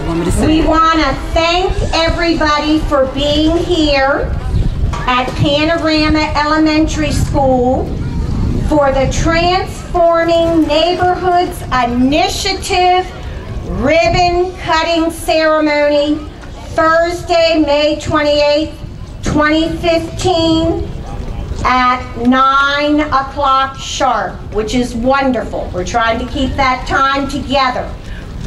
want me to say? We want to thank everybody for being here at Panorama Elementary School for the Transforming Neighborhoods Initiative ribbon cutting ceremony, Thursday, May 28th, 2015 at 9 o'clock sharp, which is wonderful. We're trying to keep that time together.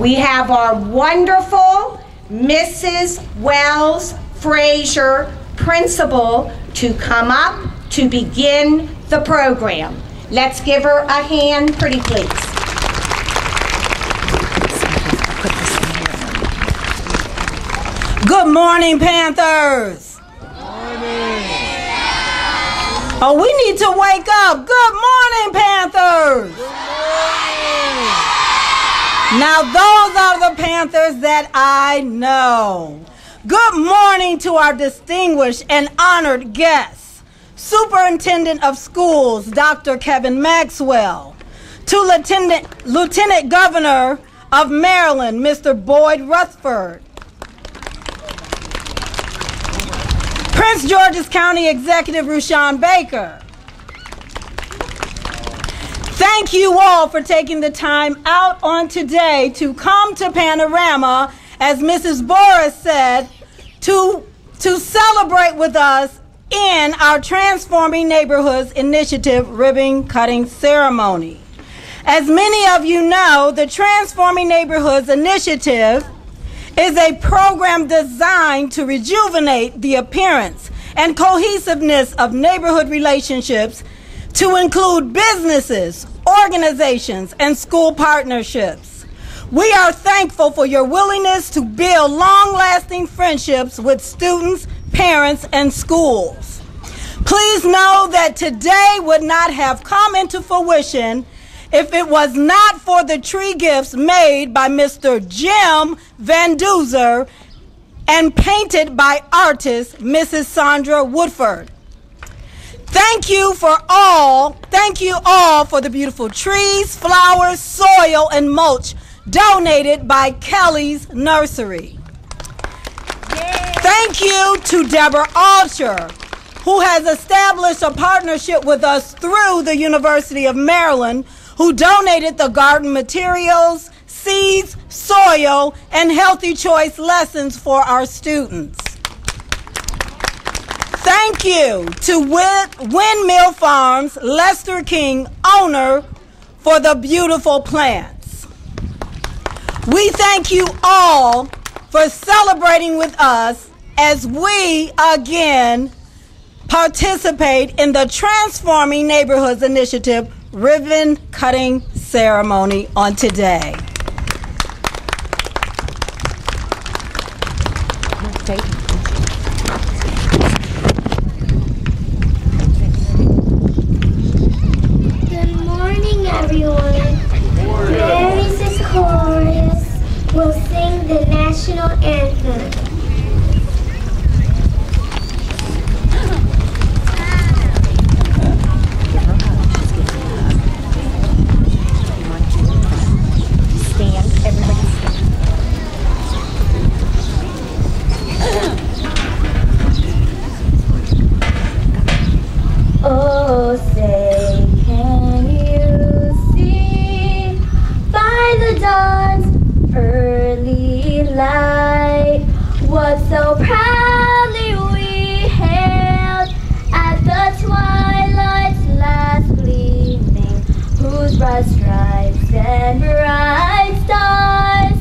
We have our wonderful Mrs. Wells Frazier, principal, to come up to begin the program. Let's give her a hand, pretty please. Good morning, Panthers. Good morning. Oh, we need to wake up. Good morning, Panthers. Good morning. Now, those are the Panthers that I know. Good morning to our distinguished and honored guests, Superintendent of Schools, Dr. Kevin Maxwell, to Lieutenant Governor of Maryland, Mr. Boyd Rutherford, Prince George's County Executive Rushion Baker. Thank you all for taking the time out on today to come to Panorama, as Mrs. Boris said, to celebrate with us in our Transforming Neighborhoods Initiative ribbon cutting ceremony. As many of you know, the Transforming Neighborhoods Initiative is a program designed to rejuvenate the appearance and cohesiveness of neighborhood relationships to include businesses, organizations, and school partnerships. We are thankful for your willingness to build long-lasting friendships with students, parents, and schools. Please know that today would not have come into fruition if it was not for the tree gifts made by Mr. Jim Van Duzer and painted by artist Mrs. Sandra Woodford. Thank you all for the beautiful trees, flowers, soil, and mulch donated by Kelly's Nursery. Yay. Thank you to Deborah Alcher, who has established a partnership with us through the University of Maryland, who donated the garden materials, seeds, soil, and healthy choice lessons for our students. Thank you to Windmill Farms, Lester King, owner, for the beautiful plants. We thank you all for celebrating with us as we again participate in the Transforming Neighborhoods Initiative ribbon cutting ceremony on today. Good morning, everyone. Mary's chorus will sing the national anthem. Oh, say, can you see by the dawn's early light what so proudly we hailed at the twilight's last gleaming, whose broad stripes and bright stars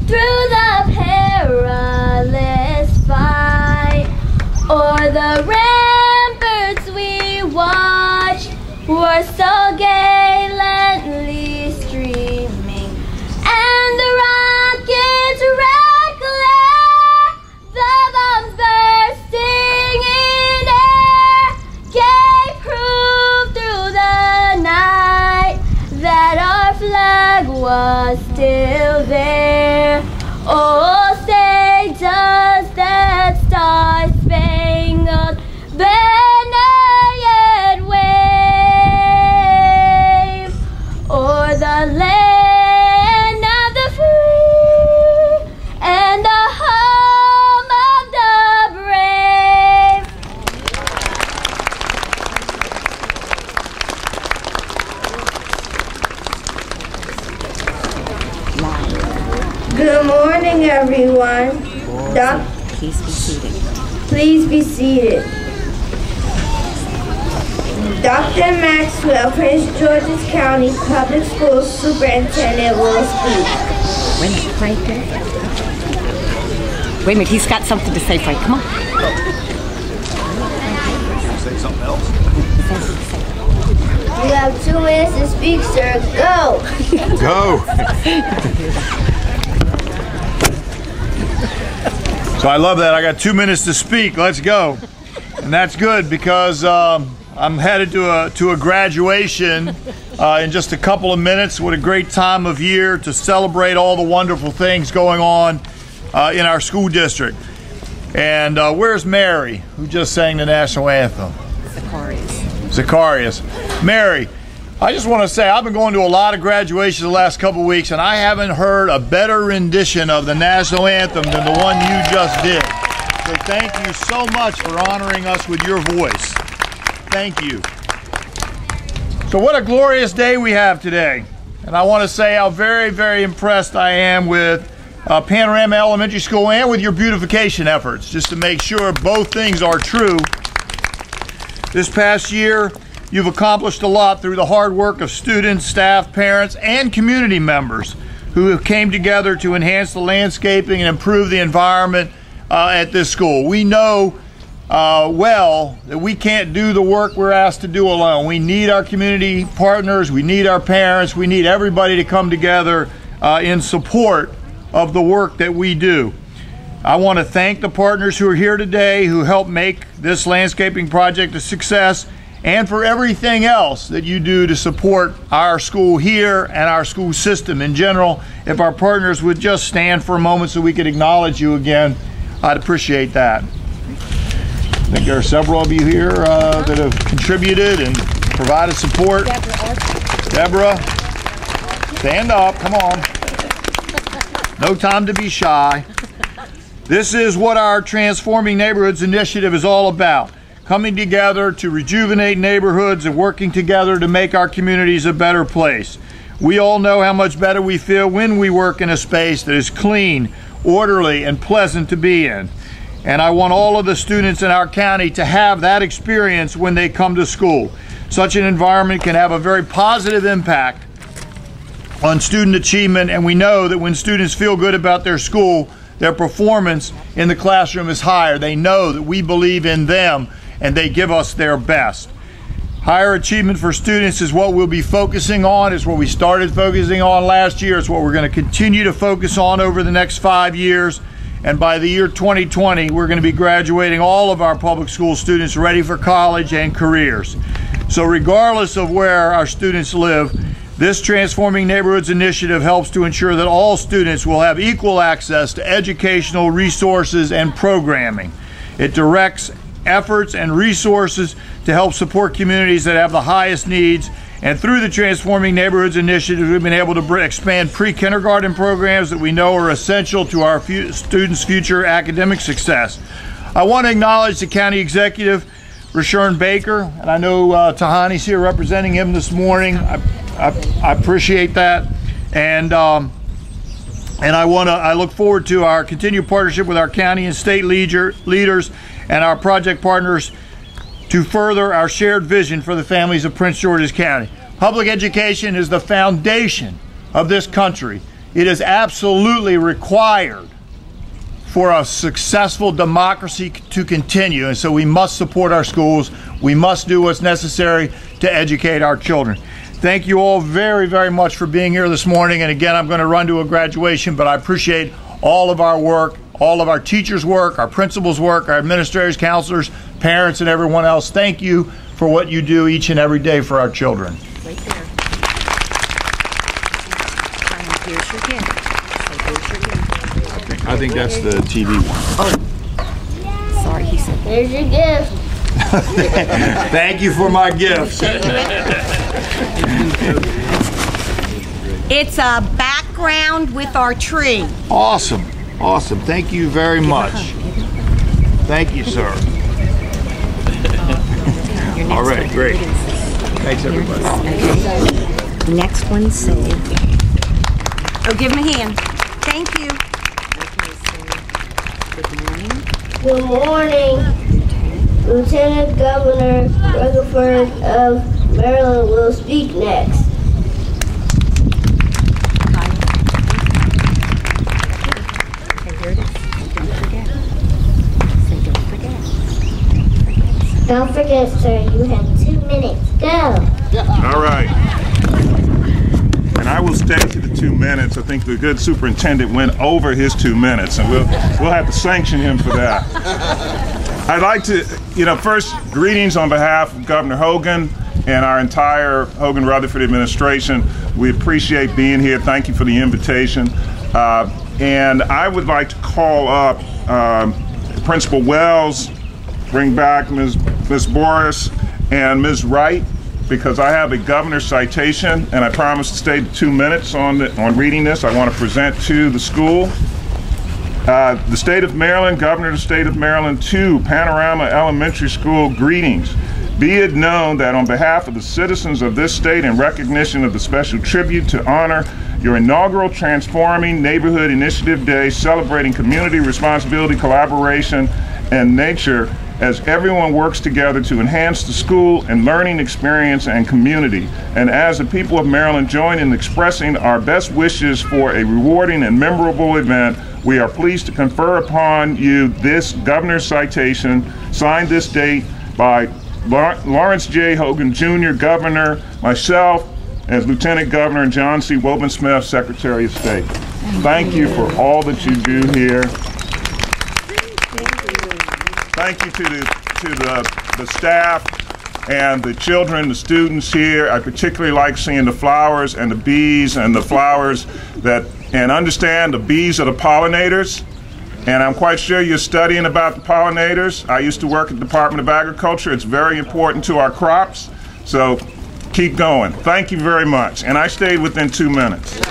through the perilous fight o'er the ramparts we watched were so gallantly streaming, and the rockets red glare, the bombs bursting in air, gave proof through the night that our flag was still there. Oh, say does that star-spangled banner yet wave o'er the land of the free and Good morning, everyone. Please be seated. Please be seated. Dr. Maxwell, Prince George's County Public Schools Superintendent will speak. Wait a minute, Frank. Wait a minute, he's got something to say, Frank. Come on. Say something else? You have 2 minutes to speak, sir. Go. Go. So I love that. I got 2 minutes to speak. Let's go. And that's good because I'm headed to a graduation in just a couple of minutes. What a great time of year to celebrate all the wonderful things going on in our school district. And where's Mary, who just sang the national anthem? Zacharias. Mary, I just want to say I've been going to a lot of graduations the last couple of weeks, and I haven't heard a better rendition of the national anthem than the one you just did. So thank you so much for honoring us with your voice. Thank you. So what a glorious day we have today. And I want to say how very, very impressed I am with Panorama Elementary School and with your beautification efforts, just to make sure both things are true. This past year, you've accomplished a lot through the hard work of students, staff, parents, and community members who came together to enhance the landscaping and improve the environment at this school. We know well that we can't do the work we're asked to do alone. We need our community partners, we need our parents, we need everybody to come together in support of the work that we do. I want to thank the partners who are here today who helped make this landscaping project a success, and for everything else that you do to support our school here and our school system in general. If our partners would just stand for a moment so we could acknowledge you again, I'd appreciate that. I think there are several of you here that have contributed and provided support. Deborah, stand up, come on. No time to be shy. This is what our Transforming Neighborhoods initiative is all about. Coming together to rejuvenate neighborhoods and working together to make our communities a better place. We all know how much better we feel when we work in a space that is clean, orderly, and pleasant to be in. And I want all of the students in our county to have that experience when they come to school. Such an environment can have a very positive impact on student achievement, and we know that when students feel good about their school, their performance in the classroom is higher. They know that we believe in them and they give us their best. Higher achievement for students is what we'll be focusing on. It's what we started focusing on last year. It's what we're going to continue to focus on over the next 5 years. And by the year 2020, we're going to be graduating all of our public school students ready for college and careers. So regardless of where our students live, this Transforming Neighborhoods initiative helps to ensure that all students will have equal access to educational resources and programming. It directs efforts and resources to help support communities that have the highest needs. And through the Transforming Neighborhoods initiative, we've been able to expand pre-kindergarten programs that we know are essential to our students' future academic success. I want to acknowledge the County Executive, Deshawn Baker, and I know Tahani's here representing him this morning. I appreciate that, and I look forward to our continued partnership with our county and state leaders and our project partners to further our shared vision for the families of Prince George's County. Public education is the foundation of this country. It is absolutely required for a successful democracy to continue, and so we must support our schools. We must do what's necessary to educate our children. Thank you all very, very much for being here this morning. And again, I'm going to run to a graduation, but I appreciate all of our work, all of our teachers' work, our principals' work, our administrators, counselors, parents, and everyone else. Thank you for what you do each and every day for our children. Right there. Here's your gift. Here's your gift. I think that's the TV one. Oh, sorry, he said. Here's your gift. Thank you for my gift. It's a background with our tree. Awesome. Awesome. Thank you very much. Thank you, sir. All right, great. Thanks, everybody. Okay. Next one, say. Oh, give him a hand. Thank you. Good morning. Lieutenant Governor Rutherford of Maryland will speak next. Don't forget, sir, you have 2 minutes. Go. All right. And I will stay to the 2 minutes. I think the good superintendent went over his 2 minutes, and we'll have to sanction him for that. I'd like to, first, greetings on behalf of Governor Hogan and our entire Hogan-Rutherford administration. We appreciate being here. Thank you for the invitation. And I would like to call up Principal Wells, bring back Ms. Boris and Ms. Wright, because I have a governor's citation, and I promise to stay 2 minutes on reading this. I want to present to the school. The state of Maryland, Governor of the state of Maryland, to Panorama Elementary School, greetings. Be it known that on behalf of the citizens of this state, in recognition of the special tribute to honor your inaugural Transforming Neighborhood Initiative Day, celebrating community responsibility, collaboration, and nature, as everyone works together to enhance the school and learning experience and community. And as the people of Maryland join in expressing our best wishes for a rewarding and memorable event, we are pleased to confer upon you this governor's citation, signed this date by Lawrence J. Hogan Jr., Governor, myself as Lieutenant Governor, and John C. Wobensmith, Secretary of State. Thank you for all that you do here. Thank you to the staff and the children, the students here. I particularly like seeing the flowers and the bees and the flowers and understand the bees are the pollinators. And I'm quite sure you're studying about the pollinators. I used to work at the Department of Agriculture. It's very important to our crops. So keep going. Thank you very much. And I stayed within 2 minutes.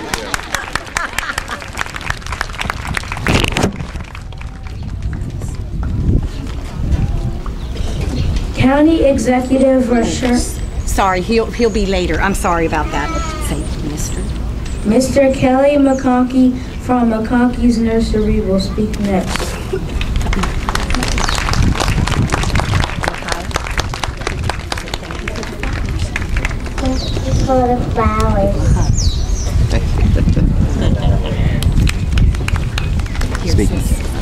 County Executive Rusher. Sorry, he'll be later. I'm sorry about that. Say, Mr. Kelly McConkey from McConkey's Nursery will speak next. Thank you for the flowers.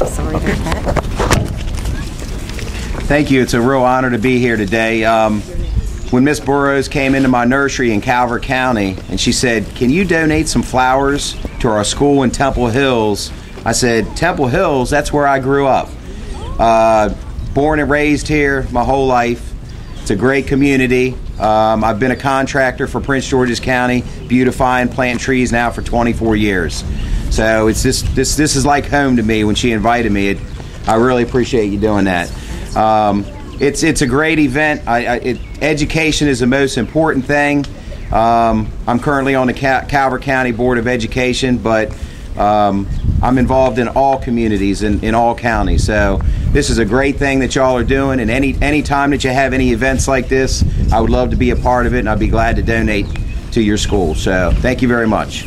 Sorry about that. Thank you. It's a real honor to be here today. When Miss Burrows came into my nursery in Calvert County and she said, "Can you donate some flowers to our school in Temple Hills?" I said, "Temple Hills, that's where I grew up. Born and raised here my whole life. It's a great community. I've been a contractor for Prince George's County, beautifying, planting trees now for 24 years. So it's this is like home to me. When she invited me, I really appreciate you doing that. It's a great event. Education is the most important thing. I'm currently on the Calvert County Board of Education, but I'm involved in all communities in all counties. So this is a great thing that y'all are doing, and any time that you have any events like this, I would love to be a part of it, and I'd be glad to donate to your school. So thank you very much.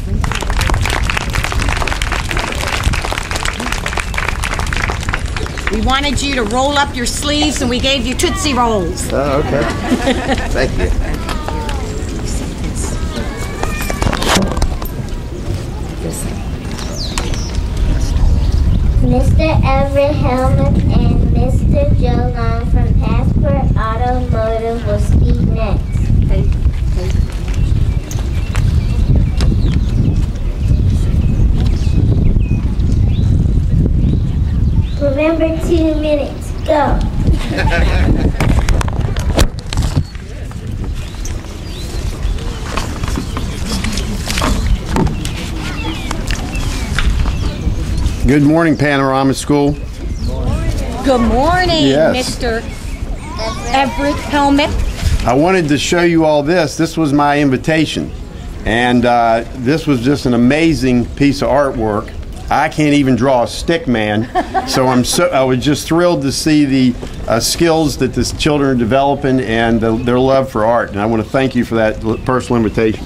We wanted you to roll up your sleeves, and we gave you Tootsie Rolls. Oh, okay. Thank you. Mr. Everett Helmuth and Mr. Joe Long from Passport Automotive will speak next. Remember, 2 minutes. Go. Good morning, Panorama School. Good morning, Yes. Mr. Everett Helmuth. I wanted to show you all this. This was my invitation. And this was just an amazing piece of artwork. I can't even draw a stick man, so I was just thrilled to see the skills that the children are developing and their love for art. And I want to thank you for that personal invitation.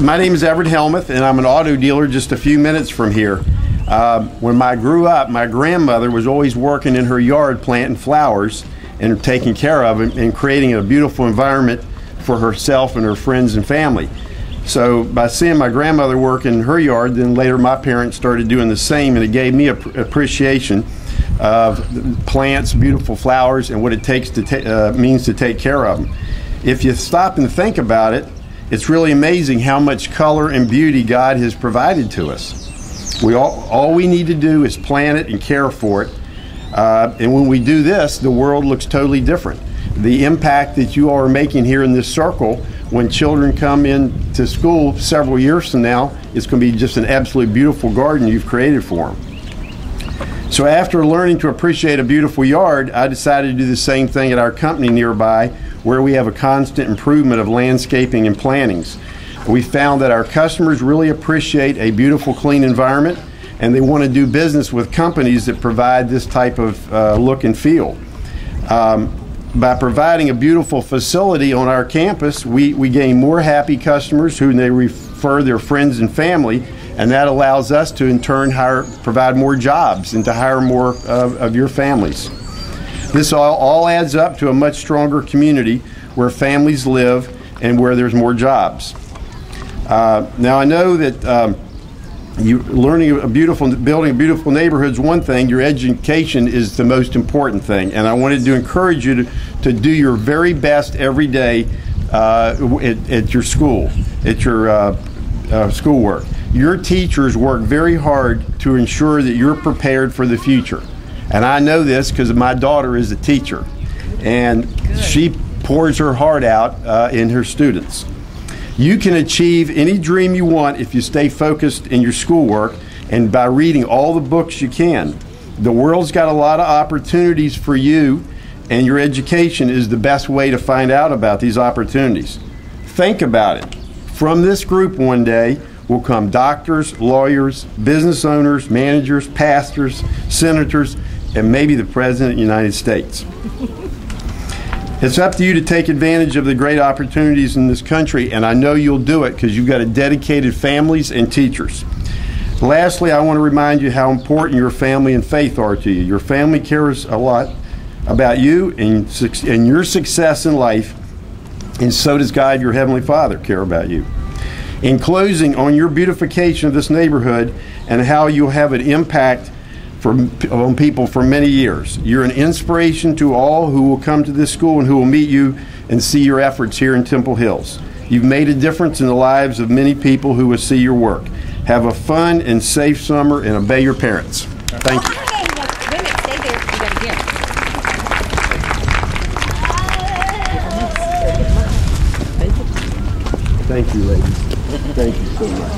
My name is Everett Helmuth, and I'm an auto dealer just a few minutes from here. When I grew up, my grandmother was always working in her yard planting flowers and taking care of them and creating a beautiful environment for herself and her friends and family. So by seeing my grandmother work in her yard, then later my parents started doing the same, and it gave me an appreciation of plants, beautiful flowers, and what it takes to means to take care of them. If you stop and think about it, it's really amazing how much color and beauty God has provided to us. All we need to do is plant it and care for it. And when we do this, the world looks totally different. The impact that you all are making here in this circle, when children come into school several years from now, it's going to be just an absolutely beautiful garden you've created for them. So after learning to appreciate a beautiful yard, I decided to do the same thing at our company nearby, where we have a constant improvement of landscaping and plantings. We found that our customers really appreciate a beautiful, clean environment, and they want to do business with companies that provide this type of look and feel. By providing a beautiful facility on our campus, we gain more happy customers who they refer their friends and family, and that allows us to in turn provide more jobs and to hire more of your families. This all adds up to a much stronger community where families live and where there's more jobs. Now I know that building a beautiful neighborhood is one thing. Your education is the most important thing, and I wanted to encourage you to do your very best every day at your school, at your schoolwork. Your teachers work very hard to ensure that you're prepared for the future, and I know this because my daughter is a teacher, and she pours her heart out in her students. You can achieve any dream you want if you stay focused in your schoolwork and by reading all the books you can. The world's got a lot of opportunities for you, and your education is the best way to find out about these opportunities. Think about it. From this group one day will come doctors, lawyers, business owners, managers, pastors, senators, and maybe the President of the United States. It's up to you to take advantage of the great opportunities in this country, and I know you'll do it because you've got a dedicated families and teachers. Lastly, I want to remind you how important your family and faith are to you. Your family cares a lot about you and your success in life, and so does God, your Heavenly Father, care about you. In closing, on your beautification of this neighborhood and how you'll have an impact on people for many years. You're an inspiration to all who will come to this school and who will meet you and see your efforts here in Temple Hills. You've made a difference in the lives of many people who will see your work. Have a fun and safe summer and obey your parents. Thank you. Thank you, ladies. Thank you so much.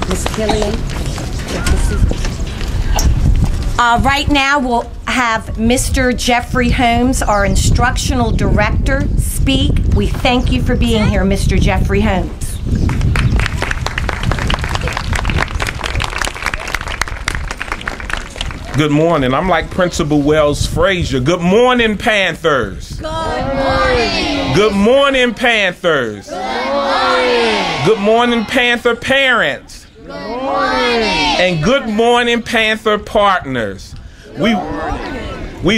Ms. Killian. Right now we'll have Mr. Jeffrey Holmes, our instructional director, speak. We thank you for being here, Mr. Jeffrey Holmes. Good morning. I'm like Principal Wells Frazier. Good morning, Panthers. Good morning. Good morning, Panthers. Good morning. Good morning, Panther parents. Good morning. And good morning, Panther partners. We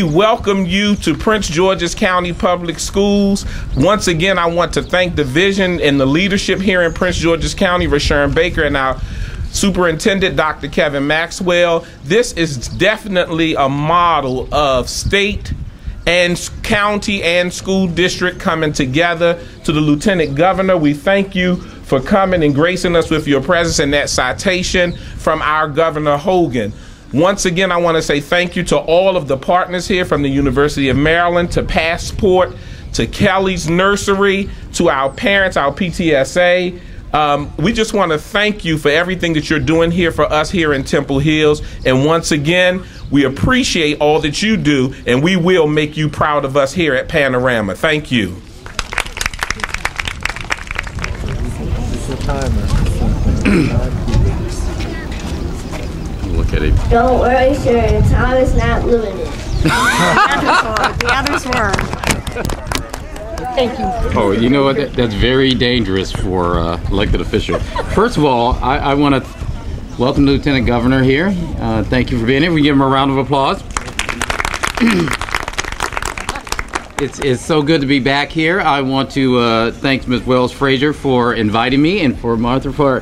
welcome you to Prince George's County Public Schools. Once again, I want to thank the vision and the leadership here in Prince George's County, Rashawn Baker, and our Superintendent, Dr. Kevin Maxwell. This is definitely a model of state and county and school district coming together. To the Lieutenant Governor, we thank you for coming and gracing us with your presence and that citation from our Governor Hogan. Once again, I want to say thank you to all of the partners here, from the University of Maryland to Passport to Kelly's Nursery to our parents, our PTSA. We just want to thank you for everything that you're doing here for us here in Temple Hills. And once again, we appreciate all that you do, and we will make you proud of us here at Panorama. Thank you. Look at it. Don't worry, sir. The time is not limited. The others were. Thank you. Oh, you know what? That's very dangerous for elected officials. First of all, I want to welcome Lieutenant Governor here. Thank you for being here. We give him a round of applause. It's so good to be back here. I want to thank Ms. Wells Frazier for inviting me, and for Martha for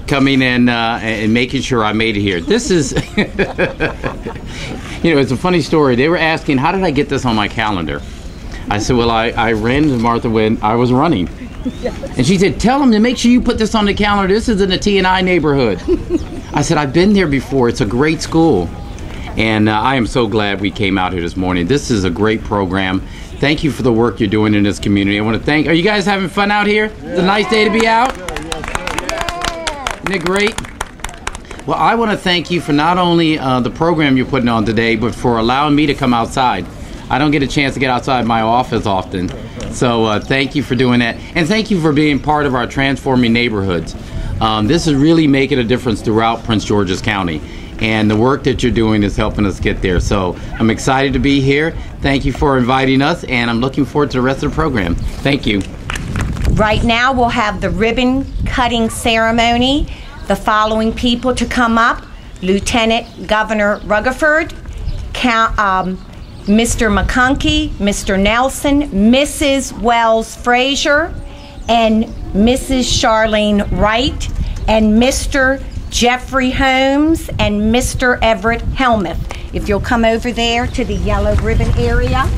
coming and making sure I made it here. This is, it's a funny story. They were asking, how did I get this on my calendar? I said, well, I ran to Martha when I was running. And she said, tell them to make sure you put this on the calendar. This is in the T&I neighborhood. I said, I've been there before. It's a great school. And I am so glad we came out here this morning. This is a great program. Thank you for the work you're doing in this community. I want to thank, are you guys having fun out here? It's a nice day to be out. Isn't it great? Well, I want to thank you for not only the program you're putting on today, but for allowing me to come outside. I don't get a chance to get outside my office often. So thank you for doing that. And thank you for being part of our Transforming Neighborhoods. This is really making a difference throughout Prince George's County. And the work that you're doing is helping us get there. So I'm excited to be here. Thank you for inviting us, and I'm looking forward to the rest of the program. Thank you. Right now, we'll have the ribbon cutting ceremony. The following people to come up: Lieutenant Governor Rutherford, Mr. McConkey, Mr. Nelson, Mrs. Wells Frazier, and Mrs. Charlene Wright, and Mr. Jeffrey Holmes, and Mr. Everett Helmuth. If you'll come over there to the yellow ribbon area.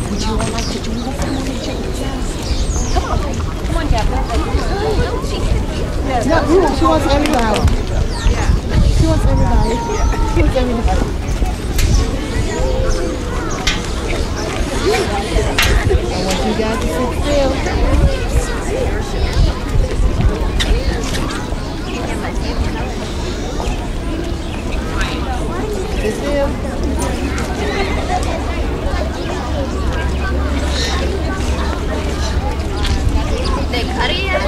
Would you all like to join us? Come on, Deborah. No, she wants everybody. She wants everybody. She wants everybody. I want you guys to sit still. Sit still. They cut it yet?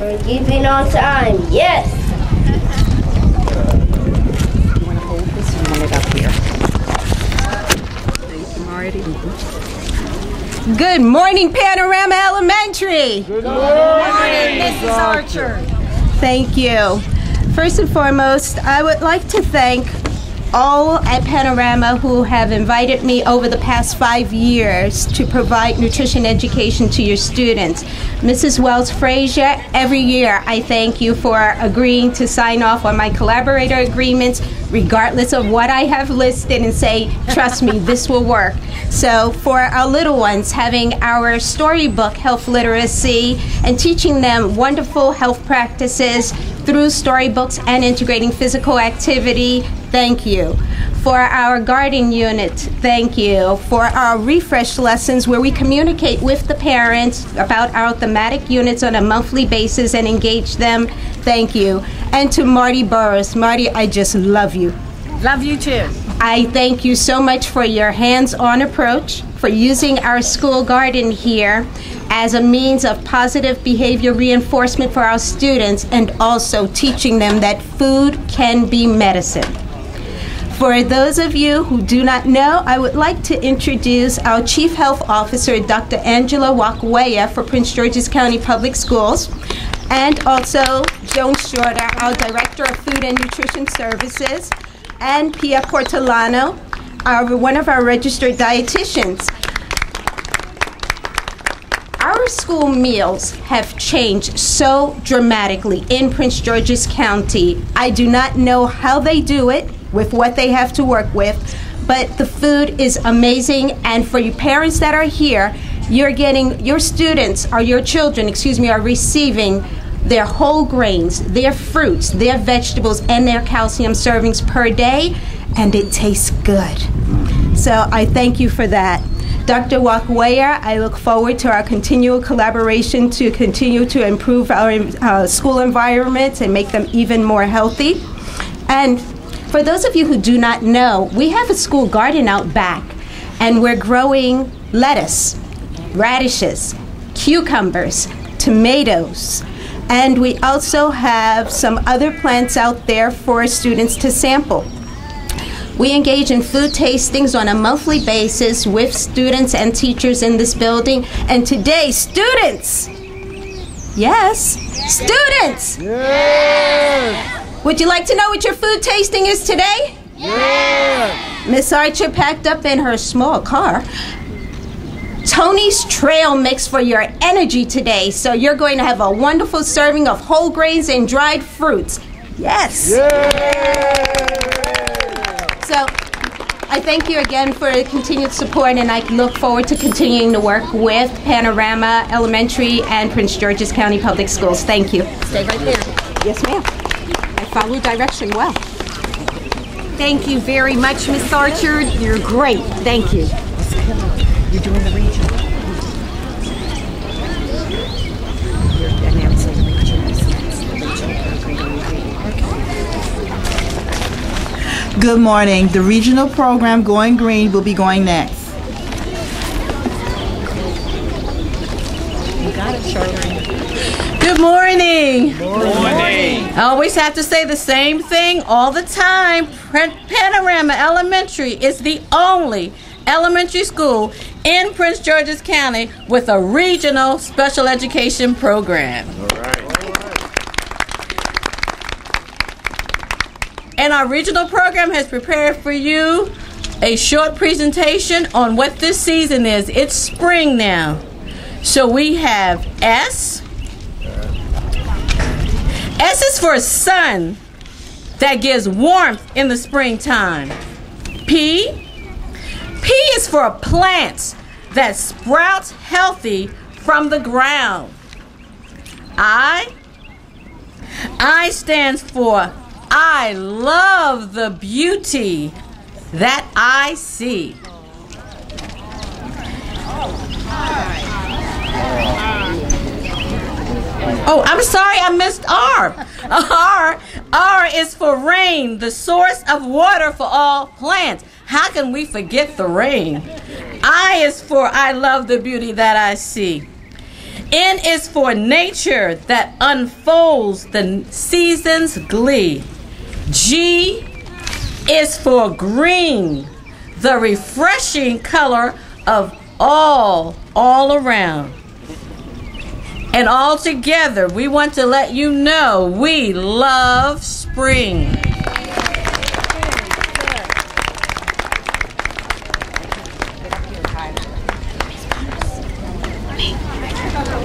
We're keeping on time. Yes. You want to hold this? You want it up here? Good morning, Panorama Elementary. Good morning, Mrs. Archer. Thank you. First and foremost, I would like to thank all at Panorama who have invited me over the past 5 years to provide nutrition education to your students. Mrs. Wells Frazier, every year I thank you for agreeing to sign off on my collaborator agreements regardless of what I have listed, and say, trust me, this will work. So for our little ones, having our storybook health literacy and teaching them wonderful health practices through storybooks and integrating physical activity. Thank you. For our garden unit, thank you. For our refresh lessons where we communicate with the parents about our thematic units on a monthly basis and engage them, thank you. And to Marty Burris, Marty, I just love you. Love you too. I thank you so much for your hands-on approach, for using our school garden here as a means of positive behavior reinforcement for our students, and also teaching them that food can be medicine. For those of you who do not know, I would like to introduce our Chief Health Officer, Dr. Angela Wakwaya for Prince George's County Public Schools, and also Joan Shorter, our Director of Food and Nutrition Services, and Pia Portolano, one of our registered dietitians. Our school meals have changed so dramatically in Prince George's County. I do not know how they do it with what they have to work with, but the food is amazing. And for you parents that are here, your students, or your children, are receiving their whole grains, their fruits, their vegetables, and their calcium servings per day, and it tastes good. So I thank you for that. Dr. Wakwaya, I look forward to our continual collaboration to continue to improve our school environments and make them even more healthy. And for those of you who do not know, we have a school garden out back, and we're growing lettuce, radishes, cucumbers, tomatoes, and we also have some other plants out there for students to sample. We engage in food tastings on a monthly basis with students and teachers in this building. And today, students! Yes, students! Yes. Would you like to know what your food tasting is today? Yes. Miss Archer packed up in her small car Tony's Trail Mix for your energy today. So you're going to have a wonderful serving of whole grains and dried fruits. Yes. So I thank you again for continued support, and I look forward to continuing to work with Panorama Elementary and Prince George's County Public Schools. Thank you. Stay right there. Yes, ma'am. I follow direction well. Thank you very much, Miss Archer. You're great. Thank you. You're doing the region. You're announcing the region. Good morning. The regional program Going Green will be going next. You got it, Charlene. Good morning. Good morning. I always have to say the same thing all the time. Panorama Elementary is the only elementary school in Prince George's County with a regional special education program. All right. And our regional program has prepared for you a short presentation on what this season is. It's spring now. So we have S. S is for sun that gives warmth in the springtime. P. P is for plants that sprouts healthy from the ground. I stands for I love the beauty that I see. Oh, I'm sorry, I missed R. R is for rain, the source of water for all plants. How can we forget the rain? I is for I love the beauty that I see. N is for nature that unfolds the season's glee. G is for green, the refreshing color of all around. And all together, we want to let you know we love spring.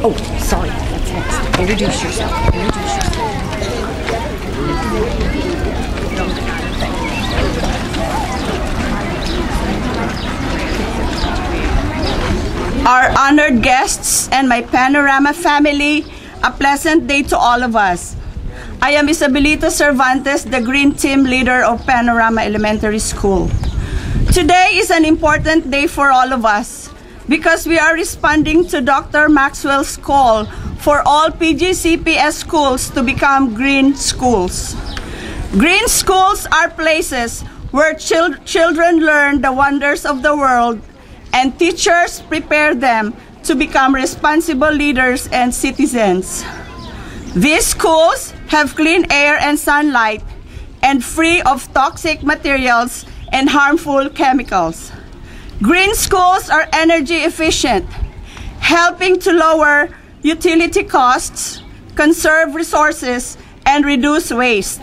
Oh, sorry. That's next. Introduce yourself. Introduce yourself. Our honored guests and my Panorama family, a pleasant day to all of us. I am Isabelita Cervantes, the Green Team Leader of Panorama Elementary School. Today is an important day for all of us because we are responding to Dr. Maxwell's call for all PGCPS schools to become green schools. Green schools are places where children learn the wonders of the world and teachers prepare them to become responsible leaders and citizens. These schools have clean air and sunlight and free of toxic materials and harmful chemicals. Green schools are energy efficient, helping to lower utility costs, conserve resources, and reduce waste.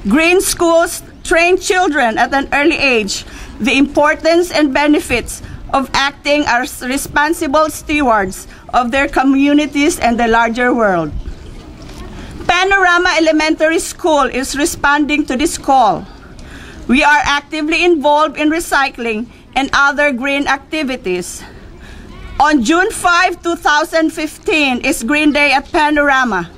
Green schools train children at an early age the importance and benefits of acting as responsible stewards of their communities and the larger world. Panorama Elementary School is responding to this call. We are actively involved in recycling and other green activities. On June 5, 2015 is Green Day at Panorama.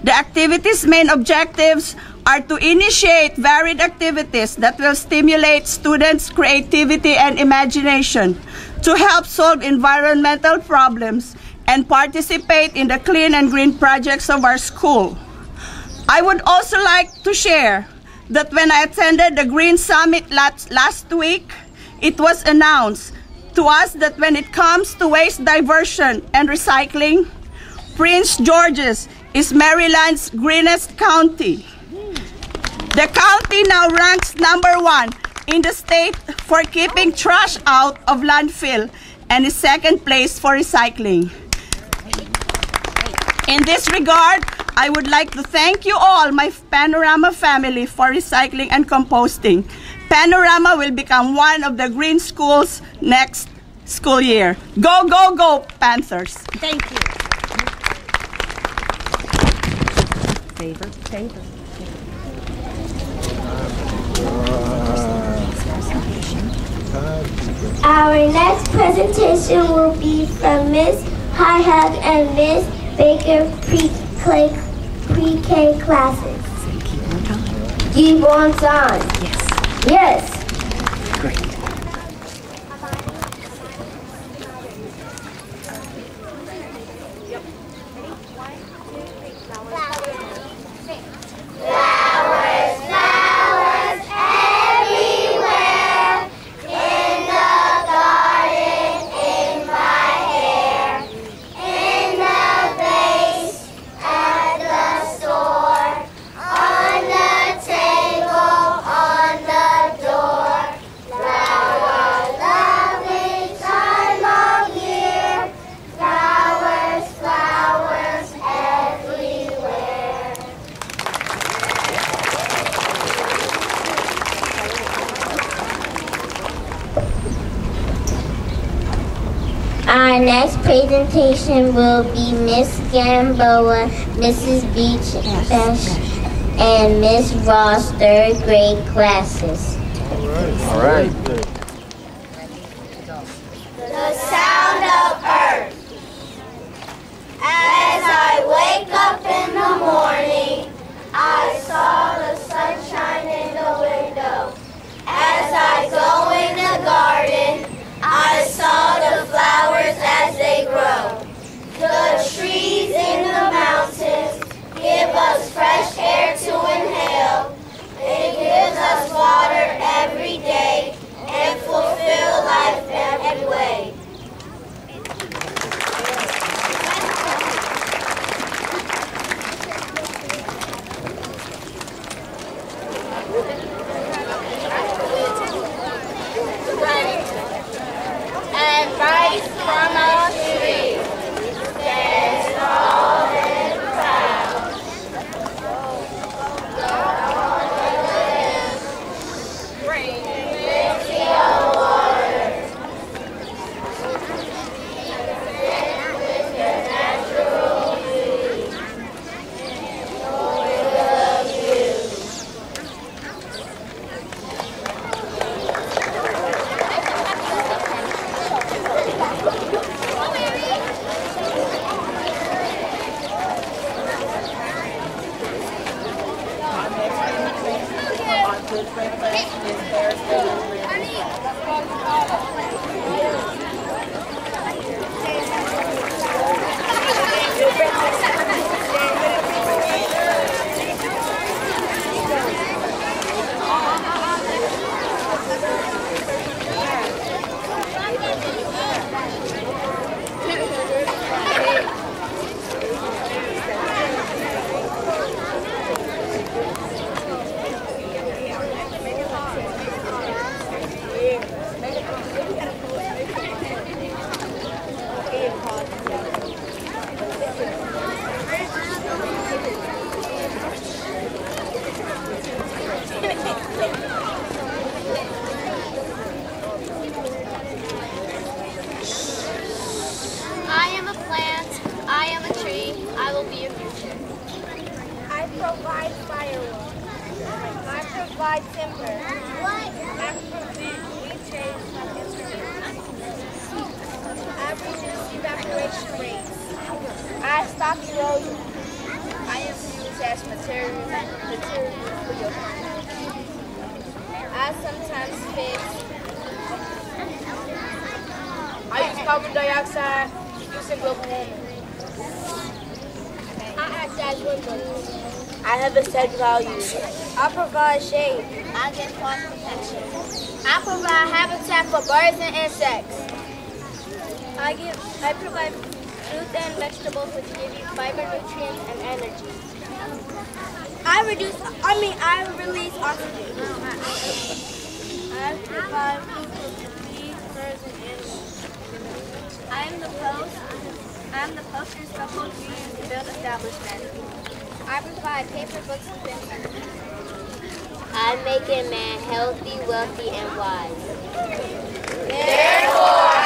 The activity's main objectives are to initiate varied activities that will stimulate students' creativity and imagination, to help solve environmental problems, and participate in the clean and green projects of our school. I would also like to share that when I attended the Green Summit last week, it was announced to us that when it comes to waste diversion and recycling, Prince George's is Maryland's greenest county. The county now ranks #1 in the state for keeping trash out of landfill and is second place for recycling. In this regard, I would like to thank you all, my Panorama family, for recycling and composting. Panorama will become one of the green schools next school year. Go, go, go, Panthers. Thank you. Favor. Our next presentation will be from Miss High-Hug and Miss Baker pre-K classes. Keep on time. Yes. Yes. Great. Our next presentation will be Miss Gamboa, Mrs. Beach, and Miss Ross, third grade classes. All right. The sound of earth. As I wake up in the morning, I saw the sunshine in the window. As I go in the garden, I saw the flowers as they grow. The trees in the mountains give us fresh air to inhale. It gives us water every day and fulfill life every way. I am a plant. I am a tree. I will be your future. I provide firewood. I provide timber. I prevent leachate from instruments. I reduce evaporation rates. I stop erosion. I am used as material for your home. I sometimes fix. I use carbon dioxide using global warming. I act as windows. I have a set value. I provide shade. I get cross protection. I provide habitat for birds and insects. I provide fruits and vegetables which give you fiber, nutrients, and energy. I release oxygen. I provide food for bees, birds, and animals. I am the post and structural ingredients to build establishments. I provide paper, books, and pencils. I make a man healthy, wealthy, and wise. Therefore, I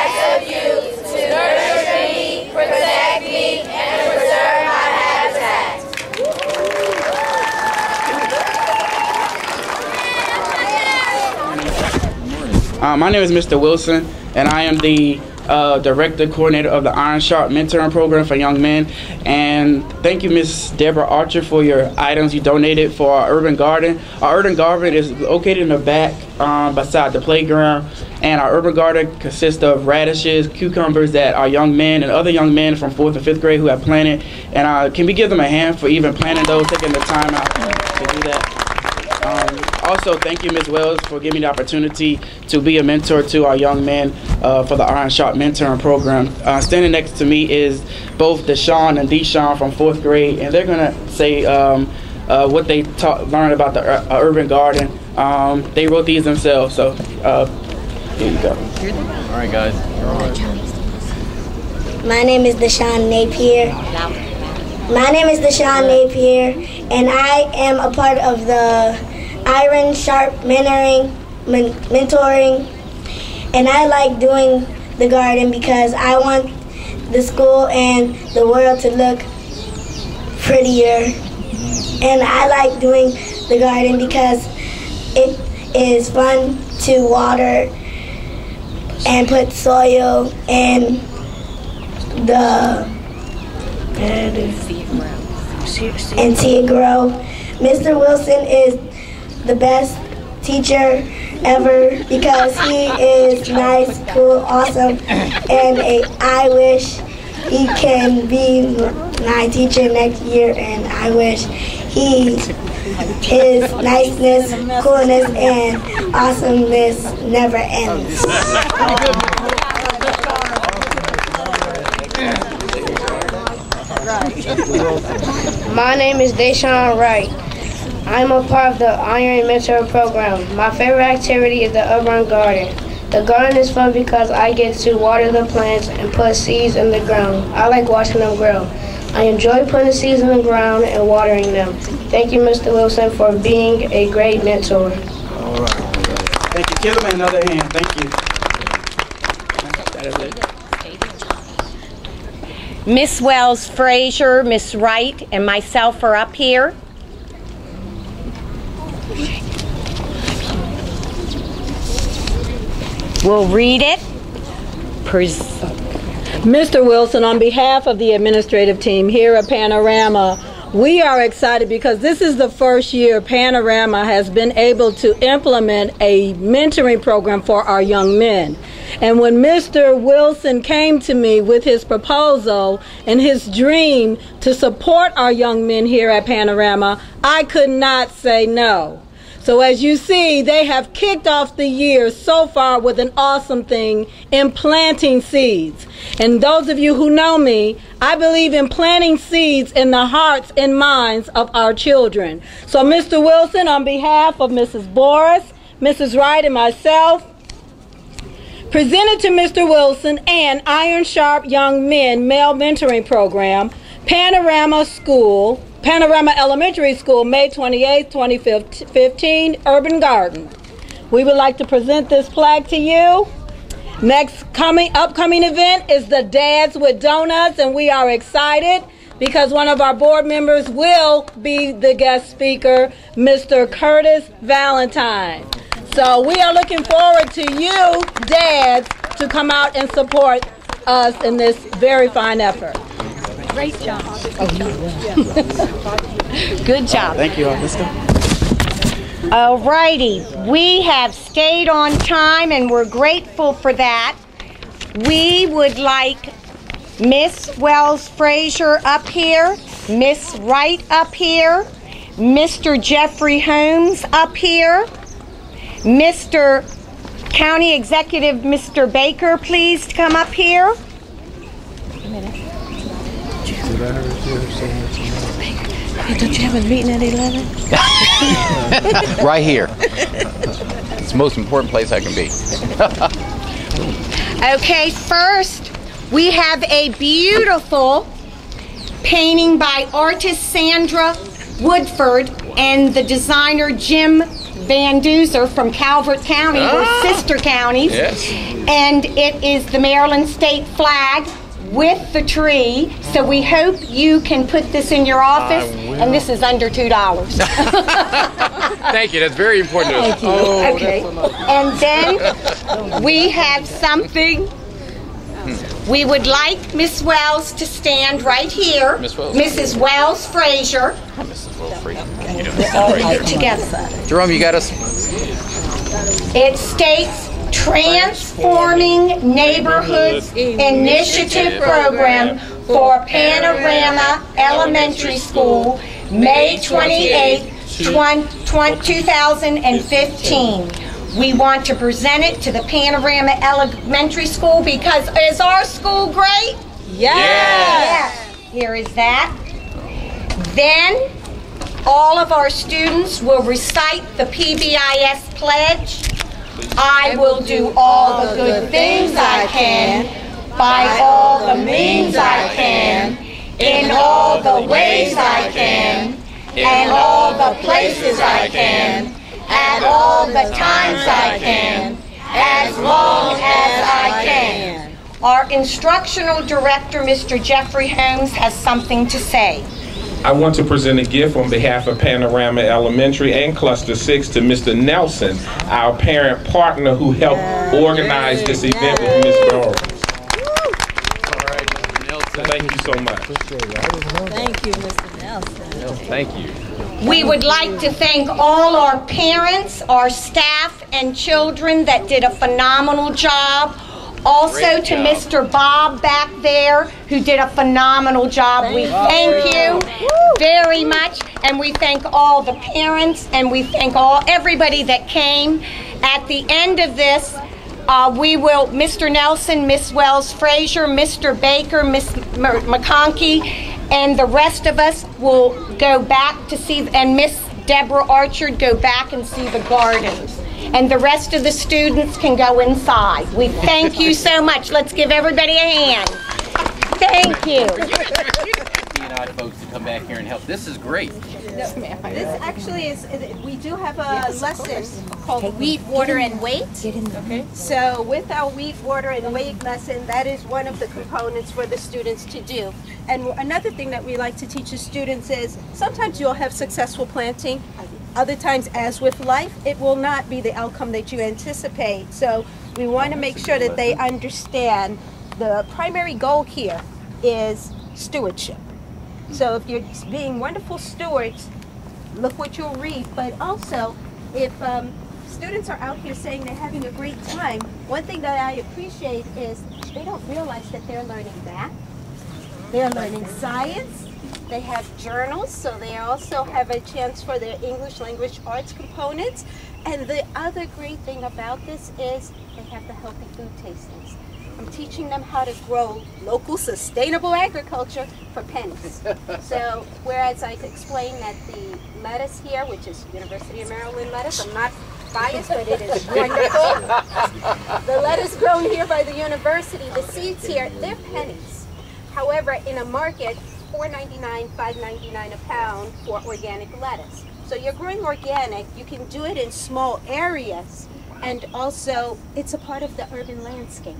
ask of you to nurture me, protect me, and preserve my habitat. My name is Mr. Wilson, and I am the Director Coordinator of the Iron Sharp Mentoring Program for Young Men. And thank you, Ms. Deborah Archer, for your items you donated for our urban garden. Our urban garden is located in the back beside the playground. And our urban garden consists of radishes, cucumbers that our young men and other young men from 4th and 5th grade who have planted. And can we give them a hand for even planting those, taking the time out to do that? Also, thank you, Ms. Wells, for giving me the opportunity to be a mentor to our young men for the Iron Sharp Mentoring Program. Standing next to me is both Deshawn and Deshawn from 4th grade, and they're going to say what they learned about the urban garden. They wrote these themselves, so here you go. All right, guys. My name is Deshawn Napier. And I am a part of the Iron Sharp mentoring, and I like doing the garden because I want the school and the world to look prettier. And I like doing the garden because it is fun to water and put soil in and see it grow. Mr. Wilson is the best teacher ever because he is nice, cool, awesome, and I wish he can be my teacher next year, and I wish his niceness, coolness, and awesomeness never ends. My name is Deshawn Wright. I'm a part of the Iron Mentor Program. My favorite activity is the urban garden. The garden is fun because I get to water the plants and put seeds in the ground. I like watching them grow. I enjoy putting seeds in the ground and watering them. Thank you, Mr. Wilson, for being a great mentor. All right. Thank you. Give them another hand. Thank you. That is it. Miss Wells Frazier, Miss Wright, and myself are up here. We'll read it. Mr. Wilson, on behalf of the administrative team here at Panorama, We are excited because this is the first year Panorama has been able to implement a mentoring program for our young men. And when Mr. Wilson came to me with his proposal and his dream to support our young men here at Panorama, I could not say no. So as you see, they have kicked off the year so far with an awesome thing in planting seeds. And those of you who know me, I believe in planting seeds in the hearts and minds of our children. So Mr. Wilson, on behalf of Mrs. Boris, Mrs. Wright, and myself, presented to Mr. Wilson and Iron Sharp Young Men Male Mentoring Program, Panorama Elementary School, May 28, 2015, Urban Garden. We would like to present this plaque to you. Next upcoming event is the Dads with Donuts, and we are excited because one of our board members will be the guest speaker, Mr. Curtis Valentine. So we are looking forward to you, dads, to come out and support us in this very fine effort. Great job. Good job. Thank you, Mr. All righty. We have stayed on time, and we're grateful for that. We would like Miss Wells Frazier up here, Miss Wright up here, Mr. Jeffrey Holmes up here, Mr. County Executive Mr. Baker, please come up here. Don't you have a meeting at 11? Right here. It's the most important place I can be. Okay, first we have a beautiful painting by artist Sandra Woodford and the designer Jim Van Duzer from Calvert County, we're sister counties. Yes. And it is the Maryland state flag with the tree. So we hope you can put this in your office. And this is under $2. Thank you. That's very important to us. Thank you. Okay. And then we have something. We would like Miss Wells to stand right here. Miss Wells. Mrs. Wells Frazier. Mrs. Wells Frazier. You know, All together. Jerome, you got us? It states Transforming Neighborhoods Initiative Program for Panorama Elementary School, May 28, 2015. We want to present it to the Panorama Elementary School because is our school great? Yes. Here is that. Then all of our students will recite the PBIS pledge. I will do all the good things I can, by all the means I can, in all the ways I can, and all the places I can, at all the times I can, as long as I can. Our instructional director, Mr. Jeffrey Holmes, has something to say. I want to present a gift on behalf of Panorama Elementary and Cluster 6 to Mr. Nelson, our parent partner who helped organize this event with Ms. Burrows. Thank you so much. Thank you, Mr. Nelson. Thank you. We would like to thank all our parents, our staff, and children that did a phenomenal job. Also to Mr. Bob back there, who did a phenomenal job. We thank you very much, and we thank all the parents, and we thank everybody that came. At the end of this, we will, Mr. Nelson, Miss Wells Frazier, Mr. Baker, Miss McConkey, and the rest of us will go back to see, and Miss Deborah Archer go back and see the gardens. And the rest of the students can go inside. We thank you so much. Let's give everybody a hand. Thank you. Folks to come back here and help. This is great. This actually is, we do have a lesson called Weed, Water, and Weight. Okay. So with our Weed, Water, and Weight lesson, that is one of the components for the students to do. And another thing that we like to teach the students is sometimes you'll have successful planting. Other times, as with life, it will not be the outcome that you anticipate. So we want to make sure that they understand the primary goal here is stewardship. So if you're being wonderful stewards, look what you'll reap. But also, if students are out here saying they're having a great time, one thing that I appreciate is they don't realize that they're learning math, they're learning science, they have journals, so they also have a chance for their English language arts components. And the other great thing about this is they have the healthy food tastings. I'm teaching them how to grow local sustainable agriculture for pennies. So whereas I explained that the lettuce here, which is University of Maryland lettuce, I'm not biased, but it is wonderful. The lettuce grown here by the university, the seeds here, they're pennies. However, in a market, $4.99, $5.99 a pound for organic lettuce. So you're growing organic, you can do it in small areas, and also it's a part of the urban landscape.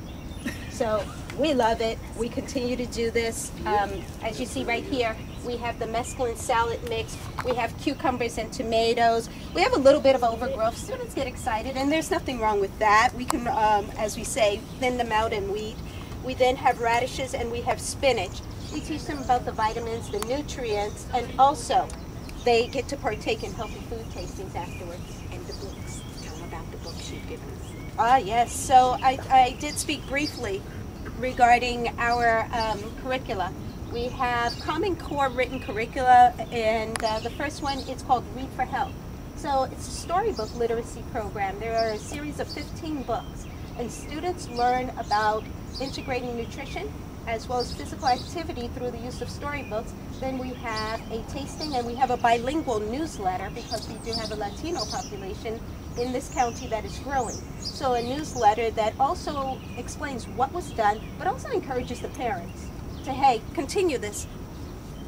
So we love it. We continue to do this. As you see right here, we have the mesclun salad mix. We have cucumbers and tomatoes. We have a little bit of overgrowth. Students get excited, and there's nothing wrong with that. We can, as we say, thin them out and weed. We then have radishes and we have spinach. We teach them about the vitamins, the nutrients, and also they get to partake in healthy food tastings afterwards. And the books. Tell them about the books you've given us. Yes. So I did speak briefly regarding our curricula. We have Common Core written curricula, and the first one is called Read for Health. So it's a storybook literacy program. There are a series of 15 books, and students learn about integrating nutrition as well as physical activity through the use of storybooks. Then we have a tasting, and we have a bilingual newsletter because we do have a Latino population in this county that is growing. So a newsletter that also explains what was done, but also encourages the parents to, hey, continue this.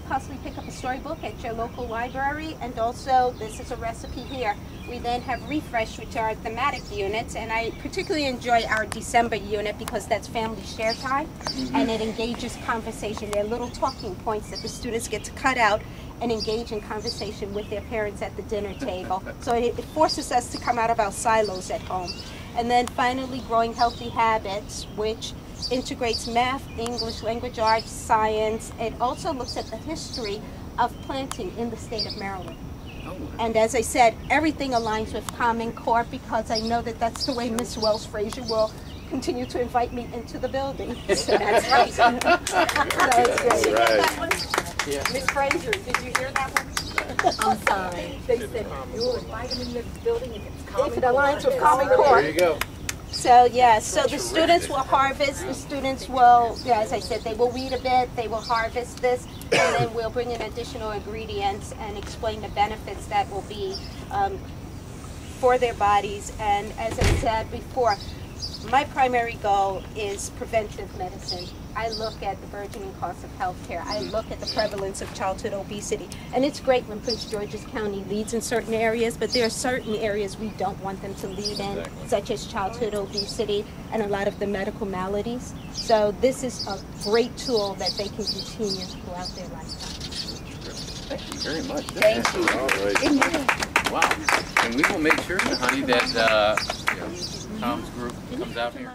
Possibly pick up a storybook at your local library, and also this is a recipe here. We then have Refresh, which are thematic units, and I particularly enjoy our December unit because that's family share time, and it engages conversation. There are little talking points that the students get to cut out and engage in conversation with their parents at the dinner table. So it forces us to come out of our silos at home. And then finally, Growing Healthy Habits, which integrates math, English language arts, science. It also looks at the history of planting in the state of Maryland. And as I said, everything aligns with Common Core because I know that that's the way Miss Wells Frazier will continue to invite me into the building. So that's right. That's great. Right. Yeah. Miss Frazier, did you hear that one? I'm sorry. They said you'll invite them in the building if it's Common Core. If it aligns with Common Core. There you go. So yeah, so the students will harvest, the students will, yeah, as I said, they will read a bit, they will harvest this, and then we'll bring in additional ingredients and explain the benefits that will be for their bodies. And as I said before, my primary goal is preventive medicine. I look at the burgeoning cost of healthcare. I look at the prevalence of childhood obesity. And it's great when Prince George's County leads in certain areas, but there are certain areas we don't want them to lead in, such as childhood obesity and a lot of the medical maladies. So this is a great tool that they can continue throughout their lifetime. Thank you very much. Thank you. All right. Wow. And we will make sure, honey, that Tom's group comes out here.